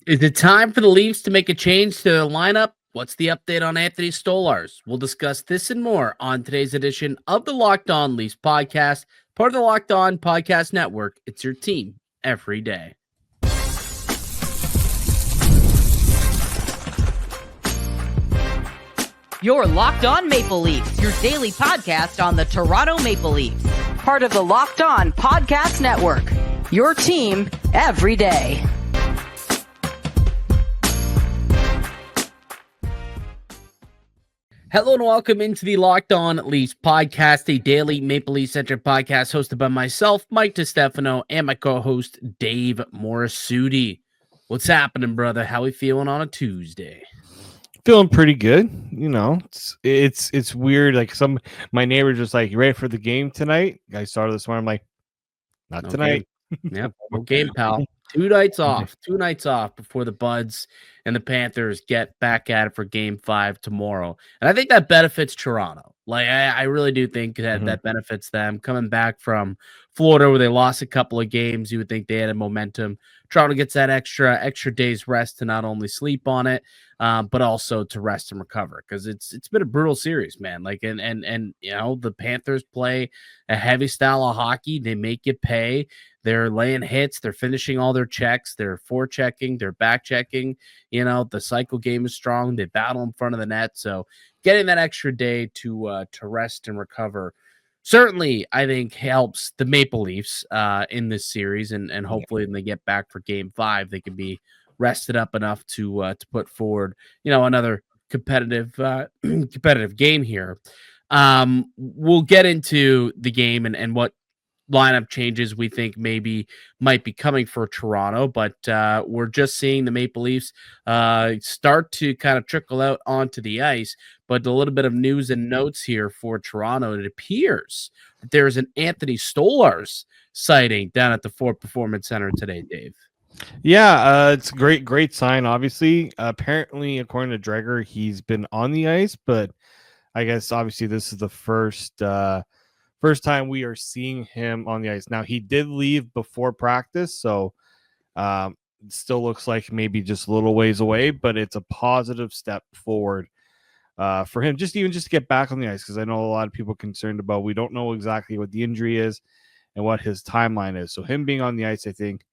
Is it time for the Leafs to make a change to their lineup? What's the update on Anthony Stolarz? We'll discuss this and more on today's edition of the Locked On Leafs podcast, part of the Locked On Podcast Network. It's your team every day. You're Locked On Maple Leafs, your daily podcast on the Toronto Maple Leafs. Part of the Locked On Podcast Network, your team every day. Hello and welcome into the Locked On Leafs podcast, a daily Maple Leaf-centric podcast hosted by myself, Mike DiStefano, and my co-host, Dave Morassutti. What's happening, brother? How we feeling on a Tuesday? Feeling pretty good. You know, it's weird. Like my neighbors just like, you ready for the game tonight? I started this morning. I'm like, not tonight. Yep. No game, pal. Two nights off before the Buds and the Panthers get back at it for game 5 tomorrow. And I think that benefits Toronto. Like, I really do think that that benefits them. Coming back from Florida where they lost a couple of games, you would think they had a momentum. Toronto gets that extra day's rest to not only sleep on it, but also to rest and recover, because it's been a brutal series, man. Like, and you know, the Panthers play a heavy style of hockey. They make you pay. They're laying hits. They're finishing all their checks. They're forechecking. They're back checking. You know, the cycle game is strong. They battle in front of the net. So getting that extra day to rest and recover certainly, I think, helps the Maple Leafs in this series. And hopefully when they get back for game 5, they can be rested up enough to put forward, you know, another competitive game here. We'll get into the game and what lineup changes we think might be coming for Toronto, but we're just seeing the Maple Leafs start to kind of trickle out onto the ice. But a little bit of news and notes here for Toronto. It appears that there's an Anthony Stolarz sighting down at the Ford Performance Center today, Dave. Yeah, it's a great sign, obviously. Apparently, according to Dreger, he's been on the ice, but I guess obviously this is the first time we are seeing him on the ice. Now, he did leave before practice, so it still looks like maybe just a little ways away, but it's a positive step forward for him, just to get back on the ice, because I know a lot of people are concerned about, we don't know exactly what the injury is and what his timeline is. So him being on the ice, I think,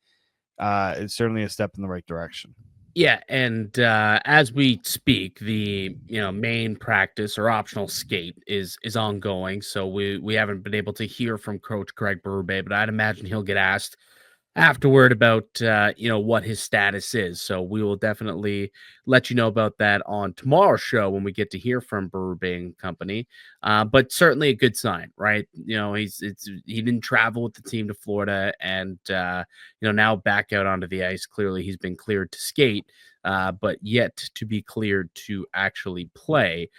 is certainly a step in the right direction. Yeah, and as we speak, the main practice or optional skate is ongoing. So we haven't been able to hear from Coach Craig Berube, but I'd imagine he'll get asked afterward about what his status is. So we will definitely let you know about that on tomorrow's show when we get to hear from Berube and company. But certainly a good sign, right? You know, he didn't travel with the team to Florida, and now back out onto the ice. Clearly, he's been cleared to skate, but yet to be cleared to actually play.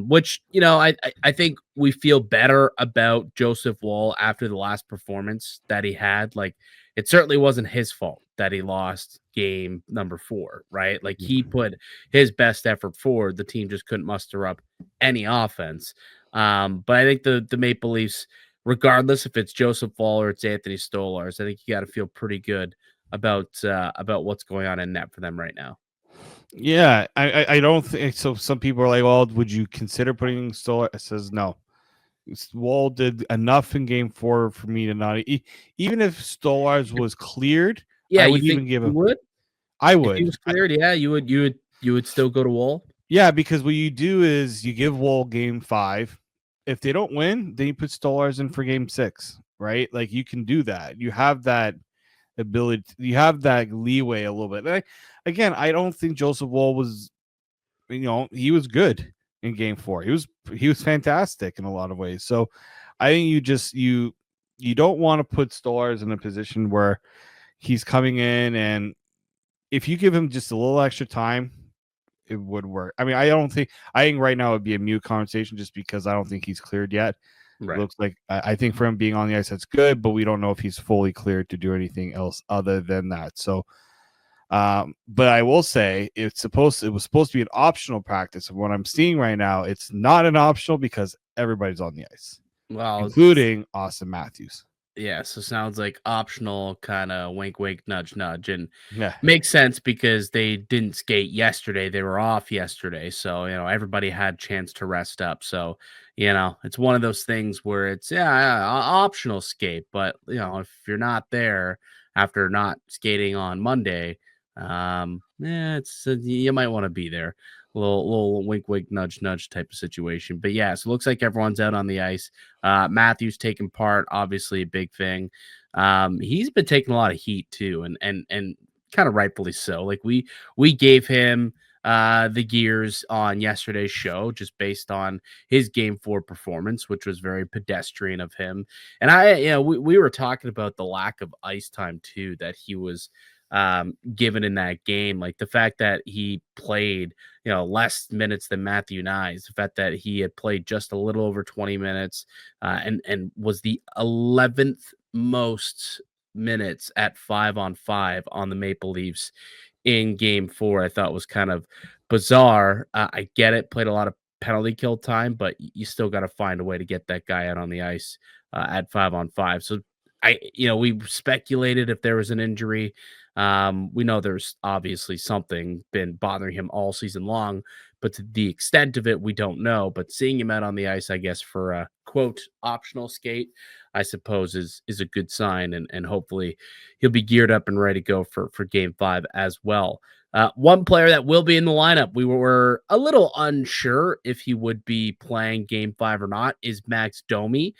Which, I think we feel better about Joseph Woll after the last performance that he had. Like, it certainly wasn't his fault that he lost game number 4, right? Like, he put his best effort forward. The team just couldn't muster up any offense. But I think the Maple Leafs, regardless if it's Joseph Woll or it's Anthony Stolarz, I think you got to feel pretty good about what's going on in net for them right now. Yeah, I don't think so. Some people are like, well, would you consider putting Stolarz? It says no. Woll did enough in game 4 for me to not, even if Stolarz was cleared. Yeah, I would even give him. I would. If he was cleared, you would still go to Woll. Yeah, because what you do is you give Woll game 5. If they don't win, then you put Stolarz in for game 6, right? Like, you can do that. You have that ability. You have that leeway a little bit. Again, I don't think Joseph Woll was, he was good in game 4. He was fantastic in a lot of ways. So I think you don't want to put Stolarz in a position where he's coming in, and if you give him just a little extra time, it would work. I mean, I think right now it would be a mute conversation just because I don't think he's cleared yet. Right. It looks like, I think for him being on the ice, that's good, but we don't know if he's fully cleared to do anything else other than that. So, but I will say it was supposed to be an optional practice. And what I'm seeing right now, it's not an optional because everybody's on the ice, including Auston Matthews. Yeah, so sounds like optional, kind of wink, wink, nudge, nudge, and Yeah. makes sense because they didn't skate yesterday. They were off yesterday, so everybody had chance to rest up. So it's one of those things where it's optional skate, but if you're not there after not skating on Monday, it's you might want to be there. Little wink, wink, nudge, nudge type of situation. But yeah, so it looks like everyone's out on the ice. Matthews taking part, obviously a big thing. He's been taking a lot of heat too, and kind of rightfully so. Like we gave him the gears on yesterday's show just based on his game 4 performance, which was very pedestrian of him. And we were talking about the lack of ice time too that he was given in that game. Like the fact that he played less minutes than Matthew Knies, the fact that he had played just a little over 20 minutes and was the 11th most minutes at 5-on-5 on the Maple Leafs in game 4, I thought was kind of bizarre. I get it, played a lot of penalty kill time, but you still got to find a way to get that guy out on the ice at 5-on-5. So we speculated if there was an injury. We know there's obviously something been bothering him all season long, but to the extent of it, we don't know. But seeing him out on the ice, I guess, for a quote optional skate, I suppose is a good sign, and hopefully he'll be geared up and ready to go for game 5 as well. One player that will be in the lineup, we were a little unsure if he would be playing game 5 or not, is Max Domi.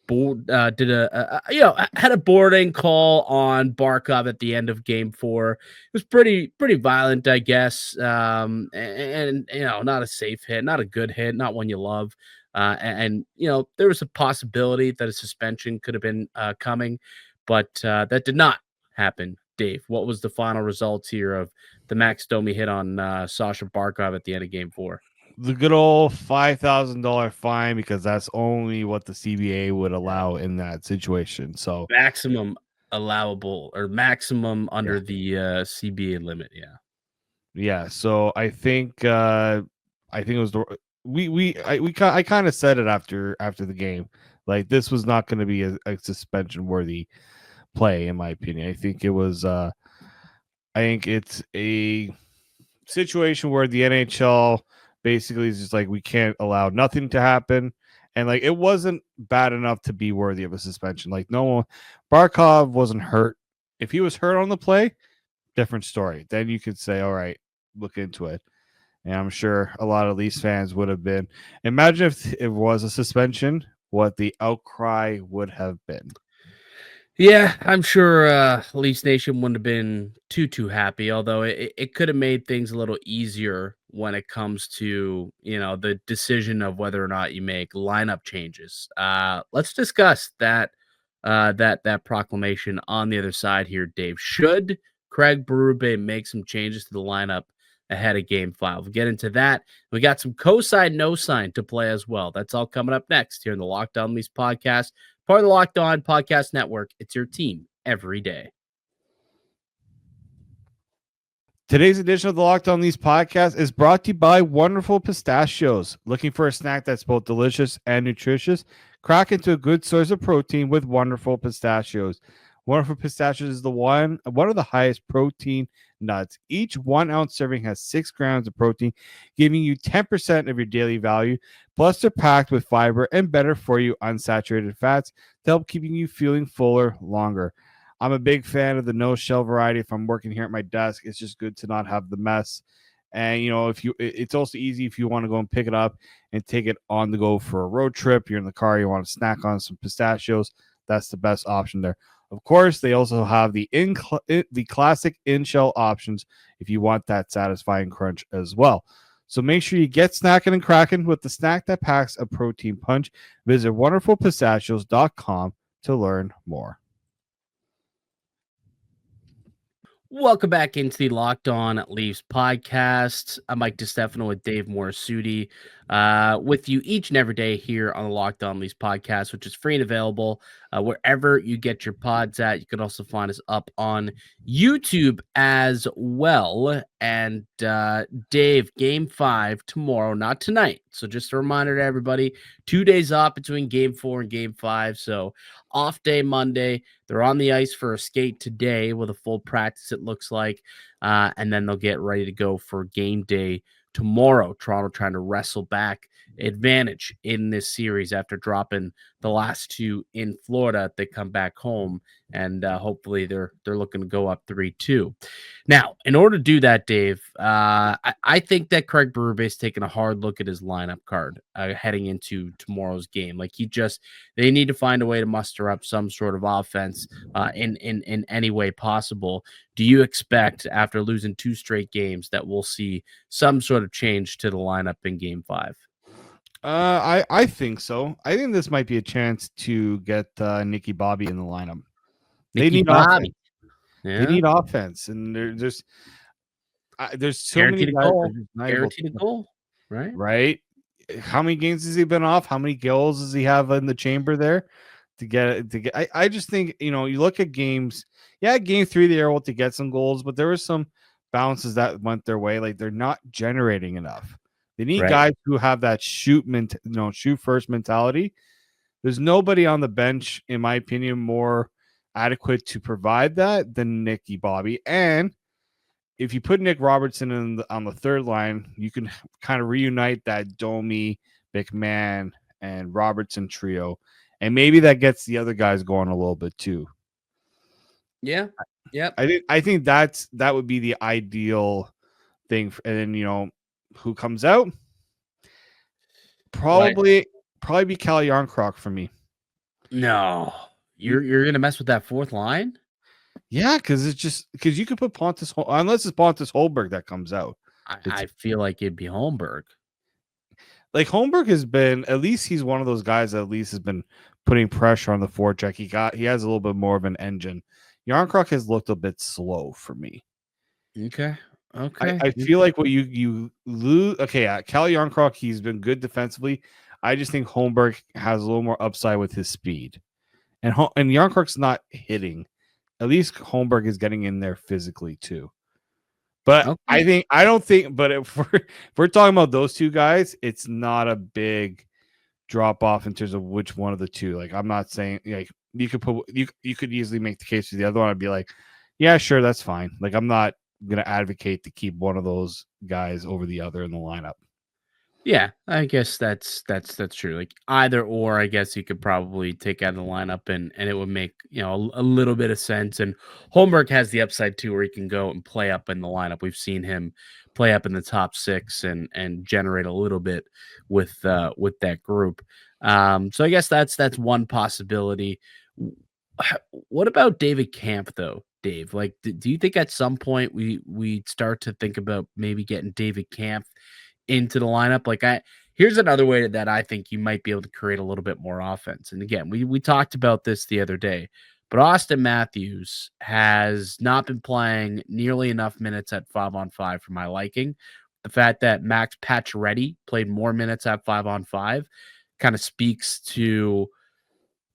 Did had a boarding call on Barkov at the end of game 4. It was pretty violent, I guess. And not a safe hit, not a good hit, not one you love. And there was a possibility that a suspension could have been coming, but that did not happen. Dave, what was the final results here of the Max Domi hit on Sasha Barkov at the end of game 4? The good old $5,000 fine, because that's only what the CBA would allow in that situation. So maximum allowable or maximum under the CBA limit. Yeah. So I think it was I kind of said it after the game, like this was not going to be a suspension worthy play in my opinion. I think it's a situation where the NHL basically is just like, we can't allow nothing to happen. And like, it wasn't bad enough to be worthy of a suspension. Like Barkov wasn't hurt. If he was hurt on the play, different story. Then you could say, all right, look into it. And I'm sure a lot of Leafs fans would have been. Imagine if it was a suspension, what the outcry would have been. Yeah, I'm sure Leafs Nation wouldn't have been too happy, although it could have made things a little easier when it comes to, the decision of whether or not you make lineup changes. Let's discuss that that proclamation on the other side here, Dave. Should Craig Berube make some changes to the lineup ahead of game 5? We'll get into that. We got some co-sign, no sign to play as well. That's all coming up next here in the Locked On Leafs podcast. Part of the Locked On Podcast Network. It's your team every day. Today's edition of the Locked On Leafs podcast is brought to you by Wonderful Pistachios. Looking for a snack that's both delicious and nutritious? Crack into a good source of protein with Wonderful Pistachios. Wonderful Pistachios is one of the highest protein nuts. Each 1 ounce serving has 6 grams of protein, giving you 10% of your daily value. Plus, they're packed with fiber and better for you unsaturated fats to help keeping you feeling fuller longer. I'm a big fan of the no shell variety. If I'm working here at my desk, it's just good to not have the mess. And it's also easy if you want to go and pick it up and take it on the go for a road trip. You're in the car, you want to snack on some pistachios. That's the best option there. Of course, they also have the classic in-shell options if you want that satisfying crunch as well. So make sure you get snacking and cracking with the snack that packs a protein punch. Visit wonderfulpistachios.com to learn more. Welcome back into the Locked On Leafs podcast. I'm Mike DiStefano with Dave Morassutti, with you each and every day here on the Locked On Leafs podcast, which is free and available wherever you get your pods at. You can also find us up on YouTube as well. And Dave, game 5 tomorrow, not tonight. So just a reminder to everybody, 2 days off between game 4 and game 5. So off day Monday. They're on the ice for a skate today with a full practice, it looks like. And then they'll get ready to go for game day tomorrow. Toronto trying to wrestle back advantage in this series after dropping the last 2 in Florida. They come back home, and hopefully they're looking to go up 3-2. Now, in order to do that, Dave, I think that Craig Berube's taking a hard look at his lineup card heading into tomorrow's game. Like they need to find a way to muster up some sort of offense in any way possible. Do you expect, after losing 2 straight games, that we'll see some sort of change to the lineup in game 5? I think so. I think this might be a chance to get Nicky Bobby in the lineup. They need offense. Yeah. They need offense, and there's so guaranteed many guys guaranteed a goal, right? Right. How many games has he been off? How many goals does he have in the chamber there to get? I just think, you look at games. Yeah, game 3 they were able to get some goals, but there were some bounces that went their way. Like, they're not generating enough. They need guys who have that shoot first mentality. There's nobody on the bench, in my opinion, more adequate to provide that than Nicky Bobby. And if you put Nick Robertson on the third line, you can kind of reunite that Domi, McMahon, and Robertson trio, and maybe that gets the other guys going a little bit too. Yeah, yeah. I think that would be the ideal thing. And then who comes out? Probably be Cal Yarncroc for me. No, you're gonna mess with that fourth line. Yeah, because you could put Pontus, unless it's Pontus Holmberg that comes out. I feel like it'd be Holmberg. Like, Holmberg has been, at least he's one of those guys that at least has been putting pressure on the forecheck. He has a little bit more of an engine. Yarncroc has looked a bit slow for me. Okay. I feel like what you lose. Okay, Cal Yarncroc, he's been good defensively. I just think Holmberg has a little more upside with his speed, and Yarncroc's not hitting. At least Holmberg is getting in there physically too. But okay. But if we're talking about those two guys, it's not a big drop off in terms of which one of the two. Like, I'm not saying, like, you could easily make the case for the other one. I'd be like, yeah, sure, that's fine. Like, I'm not going to advocate to keep one of those guys over the other in the lineup. Yeah, I guess that's true. Like, either or, I guess you could probably take out of the lineup and it would make, a little bit of sense. And Holmberg has the upside too, where he can go and play up in the lineup. We've seen him play up in the top 6 and generate a little bit with that group. So I guess that's one possibility. What about David Kampf though, Dave? Like, do you think at some point we start to think about maybe getting David Kampf into the lineup? Like, here's another way that I think you might be able to create a little bit more offense. And again, we talked about this the other day, but Auston Matthews has not been playing nearly enough minutes at 5-on-5 for my liking. The fact that Max Pacioretty played more minutes at 5-on-5 kind of speaks to,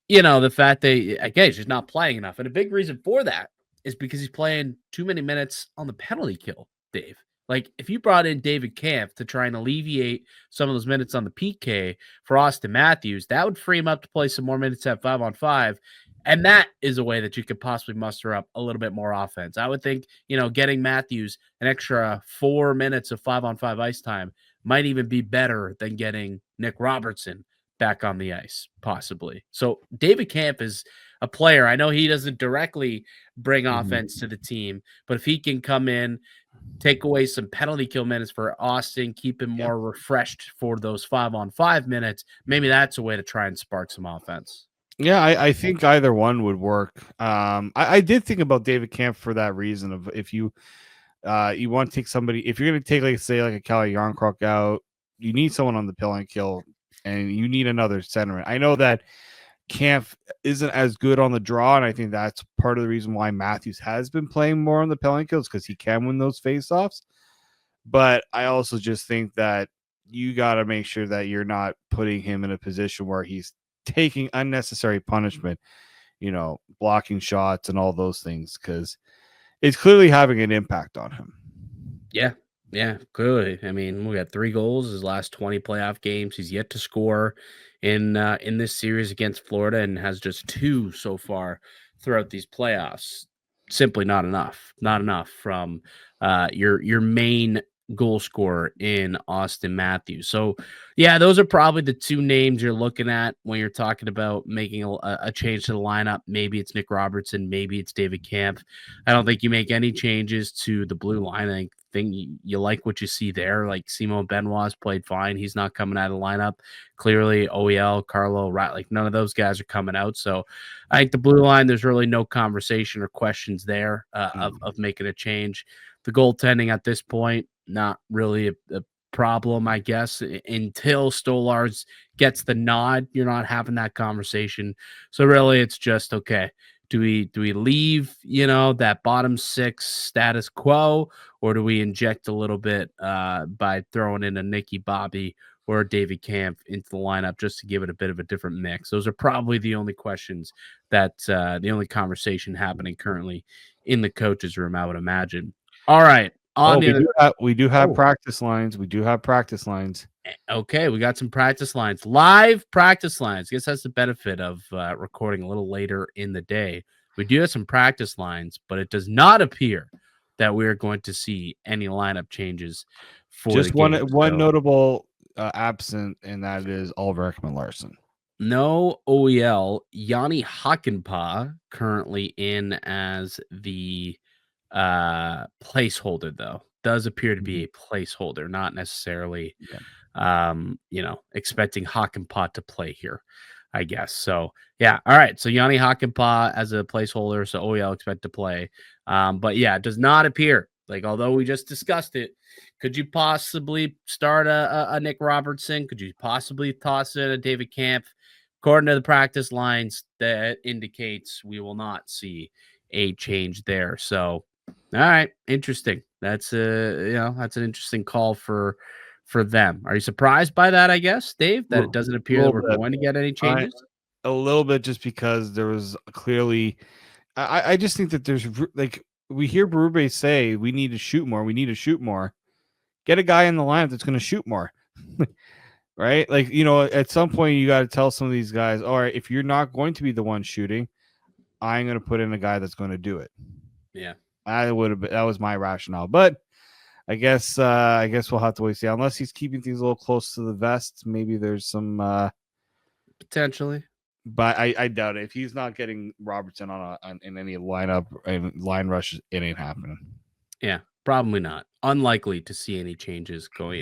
the fact that, again, he's just not playing enough. And a big reason for that is because he's playing too many minutes on the penalty kill, Dave. Like, if you brought in David Kampf to try and alleviate some of those minutes on the PK for Auston Matthews, that would free him up to play some more minutes at 5-on-5. And that is a way that you could possibly muster up a little bit more offense. I would think, getting Matthews an extra 4 minutes of 5-on-5 ice time might even be better than getting Nick Robertson back on the ice, possibly. So David Kampf is a player. I know he doesn't directly bring offense to the team, but if he can come in, take away some penalty kill minutes for Austin, keep him more refreshed for those 5-on-5 minutes, maybe that's a way to try and spark some offense. Yeah, I think either one would work. I did think about David Kampf for that reason of, if you want to take somebody, if you're going to take, like, say, like a Cal Yarncroc out, you need someone on the penalty kill, and you need another centerman. I know that Kampf isn't as good on the draw, and I think that's part of the reason why Matthews has been playing more on the penalty kills, because he can win those faceoffs. But I also just think that you got to make sure that you're not putting him in a position where he's taking unnecessary punishment. blocking shots and all those things, because it's clearly having an impact on him. Yeah, clearly. I mean, we got 3 goals his last 20 playoff games. He's yet to score in this series against Florida and has just 2 so far throughout these playoffs. Simply not enough. Not enough from your main goal scorer in Auston Matthews. So, yeah, those are probably the 2 names you're looking at when you're talking about making a change to the lineup. Maybe it's Nick Robertson, maybe it's David Kampf. I don't think you make any changes to the blue line. I think you like what you see there. Like Simon Benoit's played fine. He's not coming out of the lineup. Clearly, OEL, Carlo, right? Like none of those guys are coming out. So I think the blue line, there's really no conversation or questions there of making a change. The goaltending at this point, not really a problem, I guess, until Stolarz gets the nod. You're not having that conversation. So really, it's just okay. Do we leave, that bottom 6 status quo, or do we inject a little bit by throwing in a Nicky Bobby or a David Kampf into the lineup just to give it a bit of a different mix? Those are probably the only questions that the only conversation happening currently in the coach's room, I would imagine. All right. We do have practice lines. We do have practice lines. Okay, we got some practice lines, live practice lines. I guess that's the benefit of recording a little later in the day. We do have some practice lines, but it does not appear that we are going to see any lineup changes for just the game. one notable absent, and that is Oliver Ekman-Larsson. No OEL. Yanni Hakanpää currently in as the placeholder, though. Does appear to be a placeholder, not necessarily expecting Hakanpää to play here, I guess. So yeah, all right. So Yanni Hakanpää as a placeholder, so OEL expect to play. But yeah, it does not appear like, although we just discussed it, could you possibly start a Nick Robertson? Could you possibly toss in a David Kampf? According to the practice lines, that indicates we will not see a change there. So all right, interesting. That's that's an interesting call for them. Are you surprised by that, I guess, Dave, that it doesn't appear that we're going to get any changes? A little bit, just because there was clearly I just think that there's, like, we hear Berube say we need to shoot more. We need to shoot more. Get a guy in the lineup that's going to shoot more. Right? Like, at some point you got to tell some of these guys, all right, if you're not going to be the one shooting, I'm going to put in a guy that's going to do it. Yeah. That was my rationale, but I guess we'll have to wait and see. Unless he's keeping things a little close to the vest, maybe there's some potentially. But I doubt it. If he's not getting Robertson in any lineup and line rushes, it ain't happening. Yeah, probably not. Unlikely to see any changes going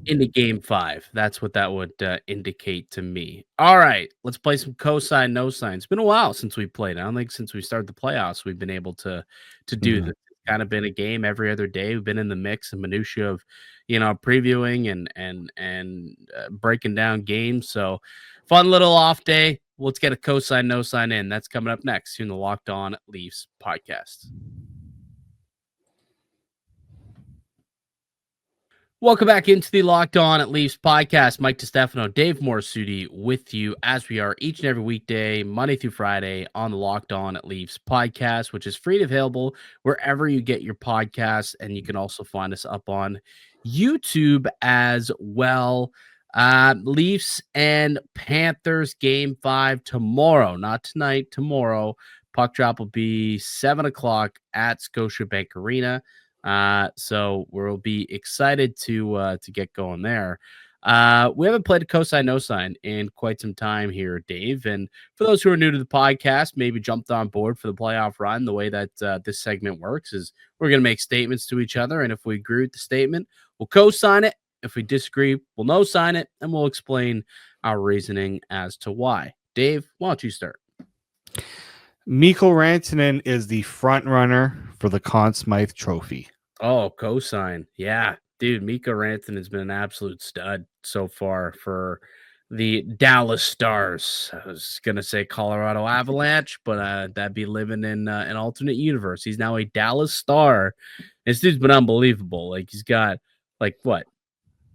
into game 5. That's what that would indicate to me. All right, let's play some cosine, no sign. It's been a while since we played. I don't think since we started the playoffs we've been able to do this. It's kind of been a game every other day. We've been in the mix and minutia of previewing and breaking down games. So fun little off day. Let's get a cosine, no sign in. That's coming up next here in the Locked On Leafs podcast. Welcome back into the Locked On Leafs podcast. Mike DiStefano, Dave Morassutti with you as we are each and every weekday, Monday through Friday on the Locked On Leafs podcast, which is free and available wherever you get your podcasts. And you can also find us up on YouTube as well. Leafs and Panthers game 5 tomorrow, not tonight, tomorrow. Puck drop will be 7:00 at Scotiabank Arena. So we'll be excited to get going there. We haven't played a cosine no sign in quite some time here, Dave. And for those who are new to the podcast, maybe jumped on board for the playoff run, the way that this segment works is we're going to make statements to each other. And if we agree with the statement, we'll co-sign it. If we disagree, we'll no sign it, and we'll explain our reasoning as to why. Dave, why don't you start? Mikko Rantanen is the front runner for the Conn Smythe trophy. Oh, cosign. Yeah, dude, Mikko Rantanen has been an absolute stud so far for the Dallas Stars. I was going to say Colorado Avalanche, but that'd be living in an alternate universe. He's now a Dallas Star. This dude's been unbelievable. Like, he's got,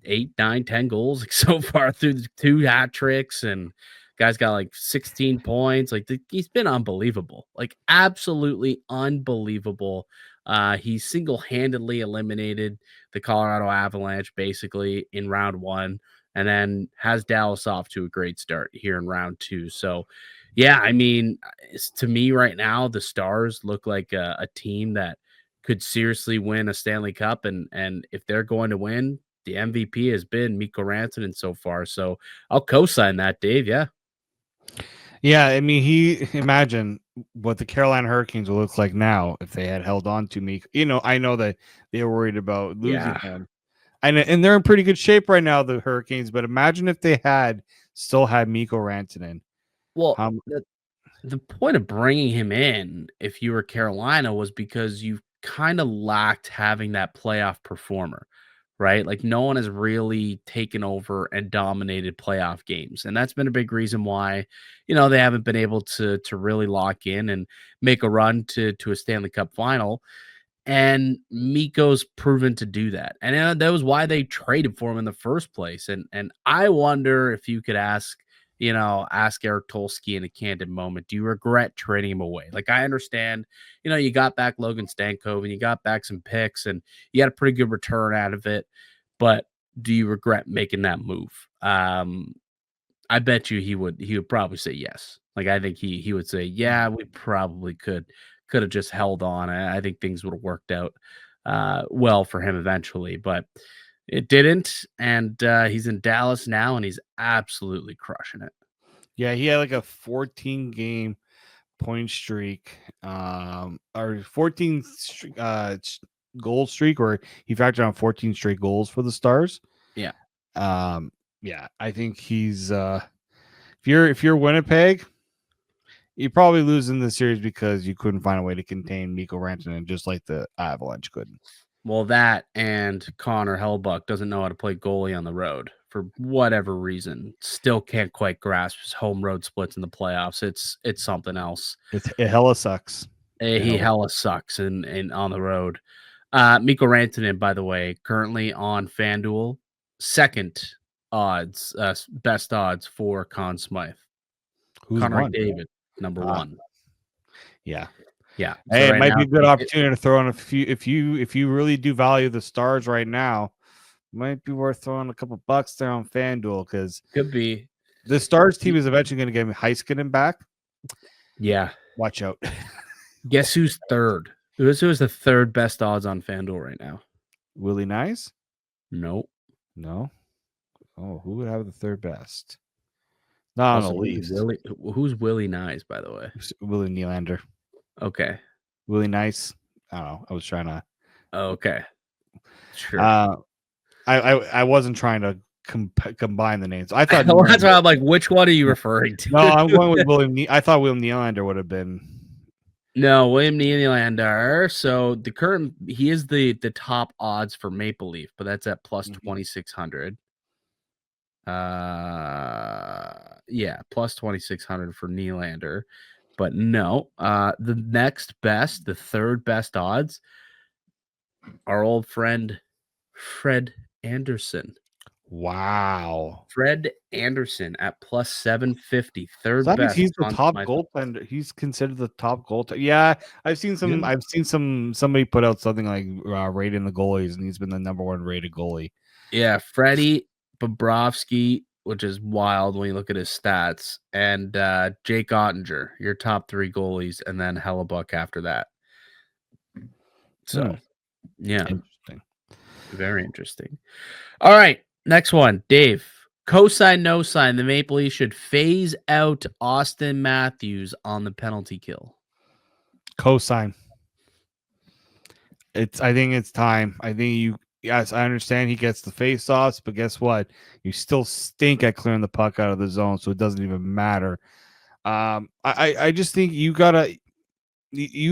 8, 9, 10 goals so far through the 2 hat tricks and Guy's got like 16 points. Like he's been unbelievable, like absolutely unbelievable. He single-handedly eliminated the Colorado Avalanche basically in round 1, and then has Dallas off to a great start here in round 2. So, yeah, I mean, to me right now, the Stars look like a team that could seriously win a Stanley Cup, and if they're going to win, the MVP has been Mikko Rantanen so far. So I'll co-sign that, Dave. Yeah. Yeah, I mean, imagine what the Carolina Hurricanes will look like now if they had held on to me. I know that they were worried about losing him, and they're in pretty good shape right now, the Hurricanes. But imagine if they still had Mikko Rantanen. Well, the point of bringing him in, if you were Carolina, was because you kind of lacked having that playoff performer, right? Like no one has really taken over and dominated playoff games. And that's been a big reason why, they haven't been able to really lock in and make a run to a Stanley Cup final. And Mikko's proven to do that. And that was why they traded for him in the first place. And I wonder if you could ask Eric Tulsky in a candid moment, do you regret trading him away? Like, I understand, you got back Logan Stankoven and you got back some picks and you got a pretty good return out of it, but do you regret making that move? I bet you he would probably say yes. Like, I think he would say, yeah, we probably could have just held on. I think things would have worked out well for him eventually, but it didn't, and he's in Dallas now, and he's absolutely crushing it. Yeah, he had like a 14-game point streak, or 14 goal streak, or he factored on 14 straight goals for the Stars. Yeah. Yeah, I think he's if you're Winnipeg, you probably lose in the series because you couldn't find a way to contain Mikko Rantanen just like the Avalanche couldn't. Well, that and Connor Hellebuyck doesn't know how to play goalie on the road for whatever reason. Still can't quite grasp his home road splits in the playoffs. It's something else. It hella sucks. He hella sucks in on the road. Mikko Rantanen, by the way, currently on FanDuel, second odds, best odds for Conn Smythe. Connor McDavid, number 1. Yeah. Yeah. Hey, it might be a good opportunity to throw on a few. If you really do value the Stars right now, it might be worth throwing a couple bucks there on FanDuel because could be the Stars team is eventually going to get Heiskanen back. Yeah, watch out. Guess who's third? Who's the third best odds on FanDuel right now? Willie Knies? Nope. No. Oh, who would have the third best? Not on the least. Who's Willie Knies, by the way? Willie Nylander. Okay. Willie Knies. I don't know. I was trying to. Oh, okay. Sure. I wasn't trying to combine the names. I thought that's why I'm like, which one are you referring to? No, I'm going with William. I thought William Nylander would have been. No, William Nylander. So he is the top odds for Maple Leaf, but that's at plus 2,600. Yeah, plus 2,600 for Nylander. But no, the next best, the third best odds, our old friend Fred Anderson. Wow. Fred Anderson at plus 750, third so best. He's the top goaltender. He's considered the top goaltender. Yeah, I've seen somebody put out something like rating the goalies, and he's been the number 1 rated goalie. Yeah, Freddie Bobrovsky, which is wild when you look at his stats, and Jake Ottinger, your top 3 goalies, and then Hellebuyck after that. So, yeah. Interesting. Very interesting. All right, next one. Dave, cosign, no sign. The Maple Leafs should phase out Auston Matthews on the penalty kill. Cosign. I think it's time. I think yes, I understand he gets the face-offs, but guess what? You still stink at clearing the puck out of the zone, so it doesn't even matter. I just think you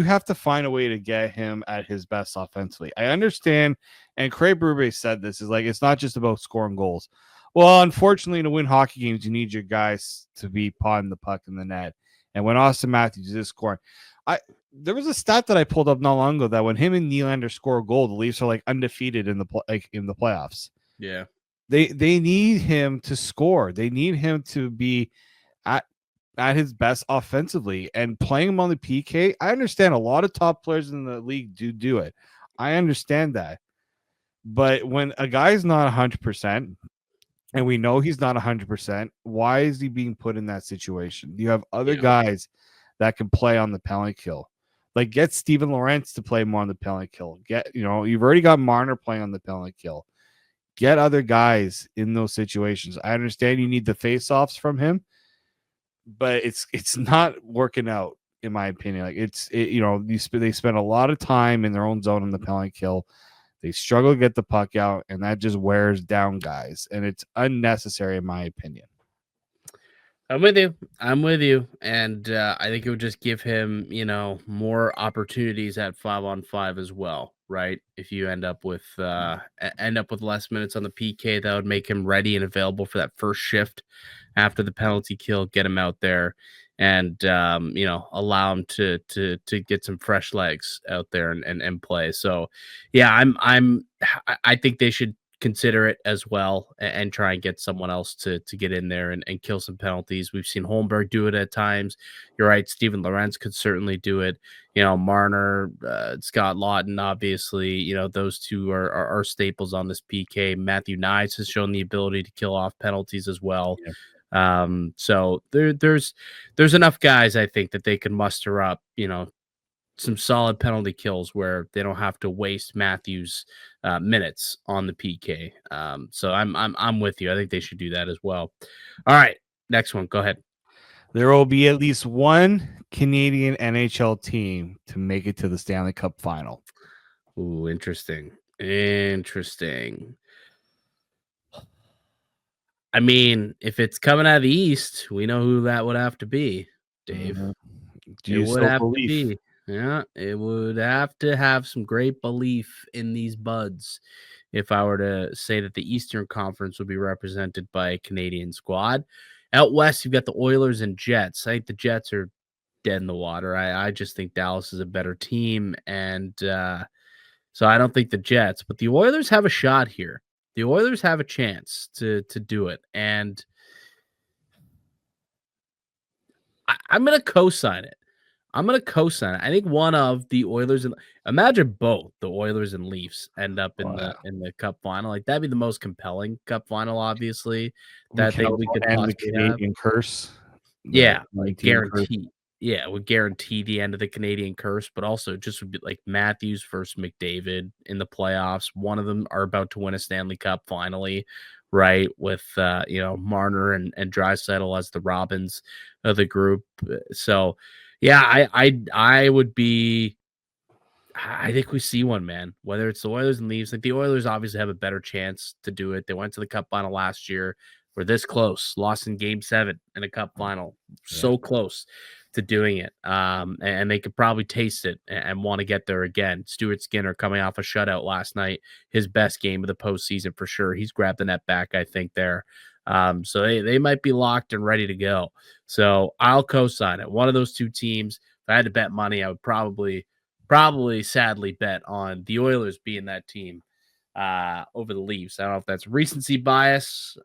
have to find a way to get him at his best offensively. I understand, and Craig Berube said this, is like, it's not just about scoring goals. Well, unfortunately, to win hockey games, you need your guys to be potting the puck in the net. And when Auston Matthews is scoring, there was a stat that I pulled up not long ago that when him and Nylander score a goal, the Leafs are like undefeated in the playoffs. Yeah, they need him to score. They need him to be at his best offensively, and playing him on the PK. I understand a lot of top players in the league do it. I understand that. But when a guy's not 100%, and we know he's not 100%, why is he being put in that situation? You have other guys that can play on the penalty kill. Like, get Steven Lorentz to play more on the penalty kill. You've already got Marner playing on the penalty kill. Get other guys in those situations. I understand you need the face-offs from him, but it's not working out, in my opinion. Like, they spend a lot of time in their own zone on the penalty kill. They struggle to get the puck out, and that just wears down guys, and it's unnecessary, in my opinion. I'm with you. And I think it would just give him, more opportunities at 5-on-5 as well, right? If you end up with less minutes on the PK, that would make him ready and available for that first shift after the penalty kill, get him out there and allow him to get some fresh legs out there and play. So yeah, I think they should consider it as well and try and get someone else to get in there and kill some penalties. We've seen Holmberg do it at times. You're right. Steven Lorentz could certainly do it. Marner, Scott Lawton, obviously, those two are staples on this PK. Matthew Knies has shown the ability to kill off penalties as well. Yeah. So there's enough guys, I think, that they can muster up, some solid penalty kills where they don't have to waste Matthews minutes on the PK. So I'm with you. I think they should do that as well. All right, next one. Go ahead. There will be at least one Canadian NHL team to make it to the Stanley Cup Final. Ooh, interesting. I mean, if it's coming out of the East, we know who that would have to be, Dave. Do you still believe? Yeah, it would have to have some great belief in these buds if I were to say that the Eastern Conference would be represented by a Canadian squad. Out West, you've got the Oilers and Jets. I think the Jets are dead in the water. I just think Dallas is a better team, and so I don't think the Jets, but the Oilers have a shot here. The Oilers have a chance to do it, and I'm going to co-sign it. I think one of the Oilers and imagine both the Oilers and Leafs end up in the Cup Final. Like, that'd be the most compelling Cup Final, obviously. That thing we could end the Canadian curse. Yeah, like guarantee. Yeah, would guarantee the end of the Canadian curse, but also just would be like Matthews versus McDavid in the playoffs. One of them are about to win a Stanley Cup finally, right? With Marner and Draisaitl as the Robins of the group. So yeah, I would be. I think we see one, man. Whether it's the Oilers and Leafs, like the Oilers obviously have a better chance to do it. They went to the Cup Final last year. We're this close. Lost in Game 7 in a Cup Final. So close to doing it. And they could probably taste it and want to get there again. Stuart Skinner coming off a shutout last night. His best game of the postseason for sure. He's grabbed the net back, I think, there. So they might be locked and ready to go. So I'll co-sign it. One of those two teams, if I had to bet money, I would probably sadly bet on the Oilers being that team over the Leafs. I don't know if that's recency bias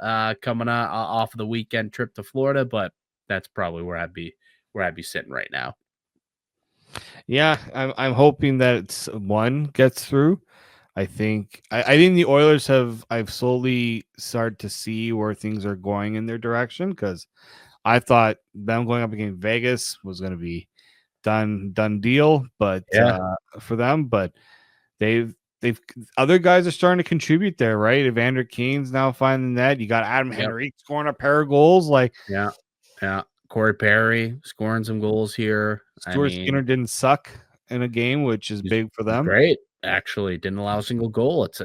coming off of the weekend trip to Florida, but that's probably where I'd be sitting right now. Yeah, I'm hoping that one gets through. I think the Oilers I've slowly started to see where things are going in their direction, because I thought them going up against Vegas was going to be done deal, but for them, but they've other guys are starting to contribute there, right? Evander Kane's now finding that. You got Adam Henrique scoring a pair of goals, like Corey Perry scoring some goals here. Stuart Skinner didn't suck in a game, which is big for them. Great, actually, didn't allow a single goal. It's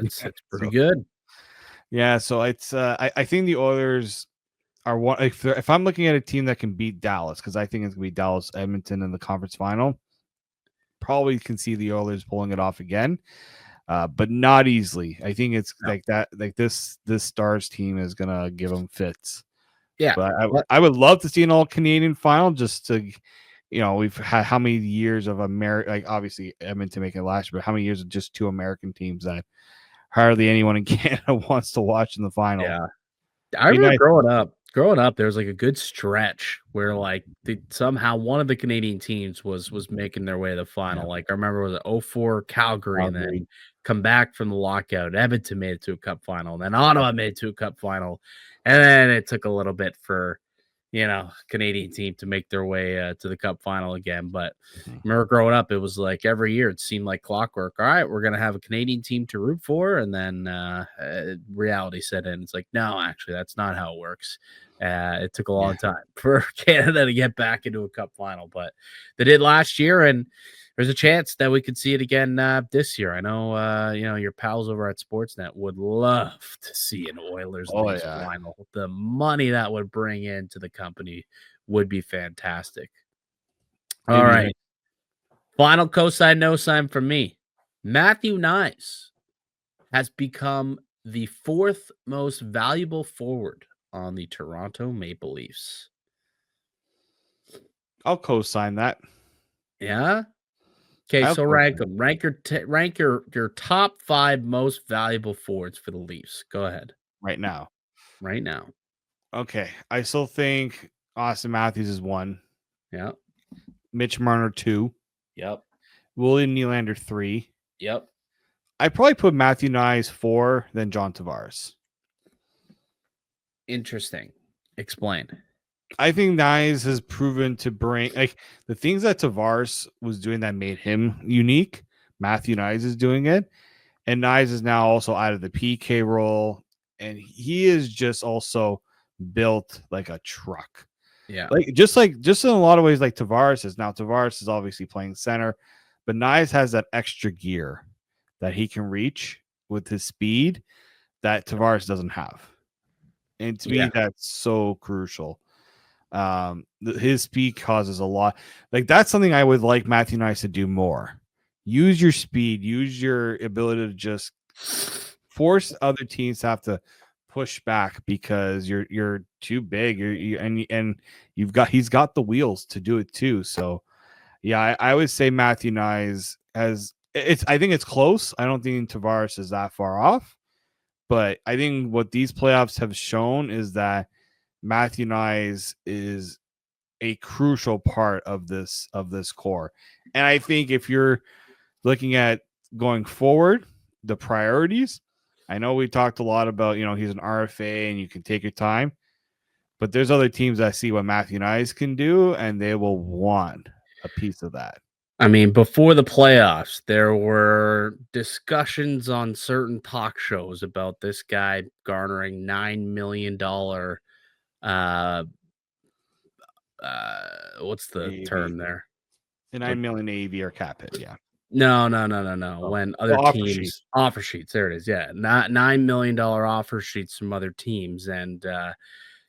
pretty good. Yeah, so it's I think the Oilers are one. If I'm looking at a team that can beat Dallas, because I think it's gonna be Dallas Edmonton in the conference final, probably can see the Oilers pulling it off again, but not easily. I think it's like that. Like this Stars team is gonna give them fits. Yeah, but I would love to see an all Canadian final, just to, we've had how many years of like obviously Edmonton making it last year, but how many years of just two American teams that hardly anyone in Canada wants to watch in the final. Yeah, I remember growing up growing up, there was like a good stretch where like somehow one of the Canadian teams was making their way to the final. Yeah. Like I remember it was 04 Calgary, and Calgary. then come back from the lockout. Edmonton made it to a cup final, and then Ottawa made it to a cup final, and then it took a little bit for Canadian team to make their way to the cup final again. But I remember growing up, it was like every year it seemed like clockwork. All right, we're gonna have a Canadian team to root for, and then reality set in. It's like, no, actually, that's not how it works. It took a long time for Canada to get back into a cup final, but they did last year, and there's a chance that we could see it again this year. I know, your pals over at Sportsnet would love to see an Oilers Leafs final. The money that would bring into the company would be fantastic. All right. Final cosign, no sign from me. Matthew Knies has become the 4th most valuable forward on the Toronto Maple Leafs. I'll co-sign that. Yeah. Okay, so rank them. Rank your top 5 most valuable forwards for the Leafs. Go ahead. Right now. Okay, I still think Auston Matthews is 1. Yeah. Mitch Marner 2. Yep. William Nylander 3. Yep. I probably put Matthew Knies 4, then John Tavares. Interesting. Explain. I think Knies has proven to bring like the things that Tavares was doing that made him unique. Matthew Knies is doing it, and Knies is now also out of the PK role, and he is just also built like a truck. Yeah, just in a lot of ways, like Tavares is. Now Tavares is obviously playing center, but Knies has that extra gear that he can reach with his speed that Tavares doesn't have, and to me, that's so crucial. His speed causes a lot. Like that's something I would like Matthew Knies to do more. Use your speed, use your ability to just force other teams to have to push back because you're too big. And he's got the wheels to do it too. So yeah, I would say Matthew Knies I think it's close. I don't think Tavares is that far off, but I think what these playoffs have shown is that Matthew Knies is a crucial part of this core. And I think if you're looking at going forward, the priorities, I know we talked a lot about, he's an RFA and you can take your time, but there's other teams that see what Matthew Knies can do and they will want a piece of that. I mean, before the playoffs, there were discussions on certain talk shows about this guy garnering $9 million what's the term there? The $9 million AAV cap hit, yeah. No. When other teams offer sheets, there it is. Yeah, not $9 million offer sheets from other teams, and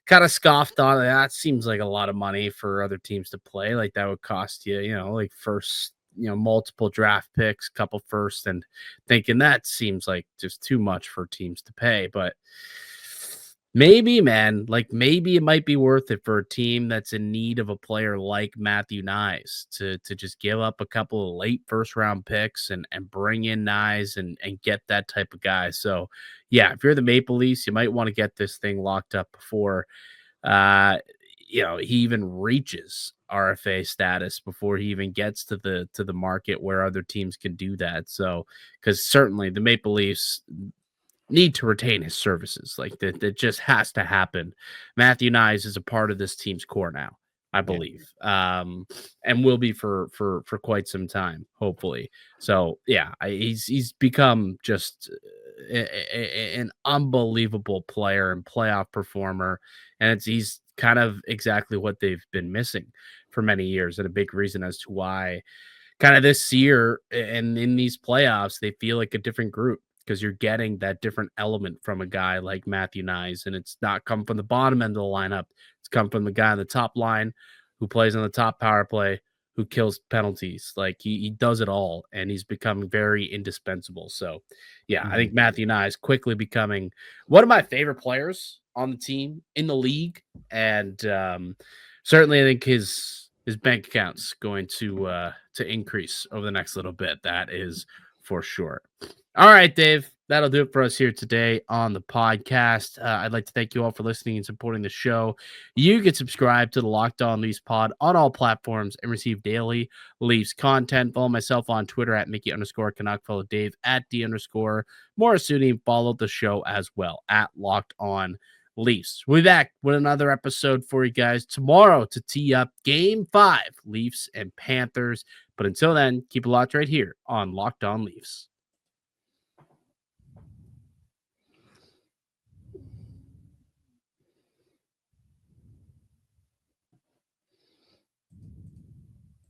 kind of scoffed on it. That seems like a lot of money for other teams to play. Like that would cost you, like first, multiple draft picks, couple first, and thinking that seems like just too much for teams to pay, but. Maybe, man, maybe it might be worth it for a team that's in need of a player like Matthew Knies to just give up a couple of late first round picks and bring in Knies and get that type of guy. So, yeah, if you're the Maple Leafs, you might want to get this thing locked up before, he even reaches RFA status, before he even gets to the market where other teams can do that. So, because certainly the Maple Leafs need to retain his services. Like that just has to happen. Matthew Knies is a part of this team's core now, I believe, and will be for quite some time, hopefully. So yeah, he's become just an unbelievable player and playoff performer, and he's kind of exactly what they've been missing for many years, and a big reason as to why kind of this year and in these playoffs they feel like a different group, because you're getting that different element from a guy like Matthew Knies, and it's not come from the bottom end of the lineup. It's come from the guy on the top line who plays on the top power play, who kills penalties. Like he does it all, and he's become very indispensable. So, yeah, I think Matthew Knies quickly becoming one of my favorite players on the team in the league, and certainly I think his bank account's going to increase over the next little bit. That is for sure. All right, Dave, That'll do it for us here today on the podcast. I'd like to thank you all for listening and supporting the show. You can subscribe to the Locked On Leafs pod on all platforms and receive daily Leafs content. Follow myself on Twitter at Mickey_Canuck. Follow Dave at D_Morassutti. Follow the show as well at Locked On Leafs. We'll be back with another episode for you guys tomorrow to tee up Game 5, Leafs and Panthers. But until then, keep it locked right here on Locked On Leafs.